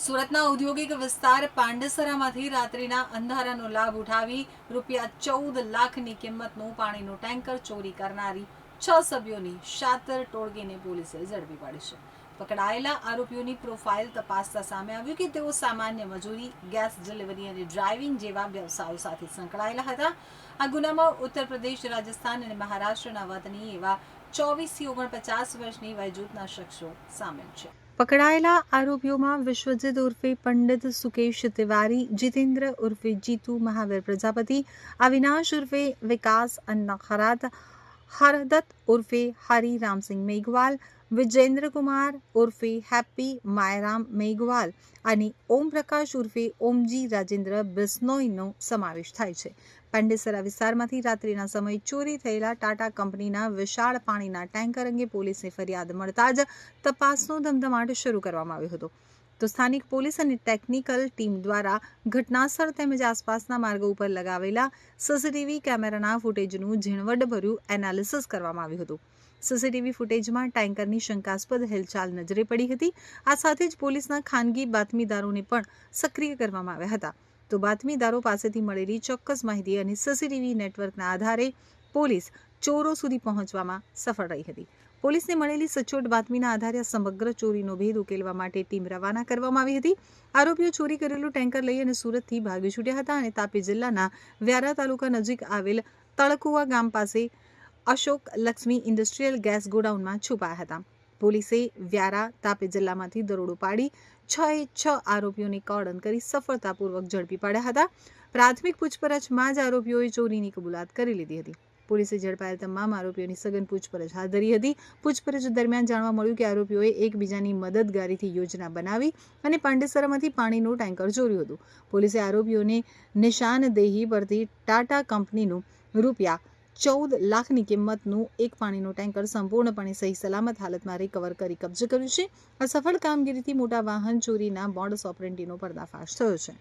સુરતના ઔદ્યોગિક વિસ્તાર પાંડેસરામાંથી રાત્રિના અંધારાનો લાભ ઉઠાવી ₹14 લાખની કિંમતનું પાણીનું ટેન્કર ચોરી કરનારી 6 સભ્યોની શાતર ટોળકીને પોલીસે ઝડપી પાડી છે. પકડાયેલા આરોપીઓની પ્રોફાઇલ તપાસતા સામે આવ્યું કે તેઓ સામાન્ય મજૂરી, ગેસ ડિલિવરી અને ડ્રાઇવિંગ જેવા વ્યવસાયો સાથે સંકળાયેલા હતા. આ ગુનામાં ઉત્તર પ્રદેશ, રાજસ્થાન અને મહારાષ્ટ્રના વતની એવા 24 થી 49 વર્ષની વયજૂથના શખ્સો સામેલ છે. પકડાયેલા આરોપીઓમાં વિશ્વજીત ઉર્ફે પંડિત સુકેશ તિવારી, જીતેન્દ્ર ઉર્ફે જીતુ મહાવીર પ્રજાપતિ, અવિનાશ ઉર્ફે વિકાસ अन्ना खरात, हरदत्त उर्फे हरि राम सिंह मेघवाल, विजेंद्र कुमार उर्फे हैप्पी मायराम मेघवाल અને ઓમ પ્રકાશ ઉર્ફે ઓમજી રાજેન્દ્ર બિસ્નોઈનો સમાવેશ થાય છે. પાંડેસરા વિસ્તારમાંથી રાત્રિના સમયે ચોરી થયેલા ટાટા કંપનીના વિશાળ પાણીના ટેન્કર અંગે પોલીસને ફરિયાદ મળતા જ તપાસનો ધમધમાટ શરૂ કરવામાં આવ્યો હતો. તો સ્થાનિક પોલીસ અને ટેકનિકલ ટીમ દ્વારા ઘટનાસ્થળ તેમજ આસપાસના માર્ગો ઉપર લગાવેલા સીસીટીવી કેમેરાના ફૂટેજનું ઝીણવટભર્યું એનાલિસિસ કરવામાં આવ્યું હતું. સીસીટીવી ફૂટેજમાં ટેન્કરની શંકાસ્પદ હિલચાલ નજરે પડી હતી. આ સાથે જ પોલીસના ખાનગી બાતમીદારોને પણ સક્રિય કરવામાં આવ્યા હતા. તો બાતમીદારો પાસેથી મળેલી ચોક્કસ માહિતી અને સીસીટીવી નેટવર્કના આધારે પોલીસ ચોરો સુધી પહોંચવામાં સફળ રહી હતી. પોલીસને મળેલી સચોટ બાતમીના આધારે સમગ્ર ચોરીનો ભેદ ઉકેલવા માટે ટીમ રવાના કરવામાં આવી હતી. આરોપીઓ ચોરી કરેલું ટેન્કર લઈ અને સુરતથી ભાગી છૂટ્યા હતા અને તાપી જિલ્લાના વ્યારા તાલુકા નજીક આવેલ તળકુવા ગામ પાસે અશોક લક્ષ્મી ઇન્ડસ્ટ્રીયલ ગેસ ગોડાઉનમાં છુપાયા હતા. પોલીસે વ્યારા, તાપી જિલ્લામાંથી દરોડો પાડી 6 આરોપીઓને કોર્ડન કરી સફળતાપૂર્વક ઝડપી પાડ્યા હતા. પ્રાથમિક પૂછપરછમાં જ આરોપીઓએ ચોરીની કબૂલાત કરી લીધી હતી. પોલીસે ઝડપાયેલ તમામ આરોપીઓની સઘન પૂછપરછ હાથ ધરી હતી. પૂછપરછ દરમિયાન જાણવા મળ્યું કે આરોપીઓએ એકબીજાની મદદગારીથી યોજના બનાવી અને પાંડેસરામાંથી પાણીનું ટેન્કર ચોર્યું હતું. પોલીસે આરોપીઓને નિશાનદેહી પરથી ટાટા કંપનીનું ₹14 લાખની કિંમતનું એક પાણીનું ટેન્કર સંપૂર્ણપણે સહી સલામત હાલતમાં રિકવર કરી કબજે કર્યું છે. આ સફળ કામગીરીથી મોટા વાહન ચોરીના મોડસ ઓપરેન્ડીનો પર્દાફાશ થયો છે.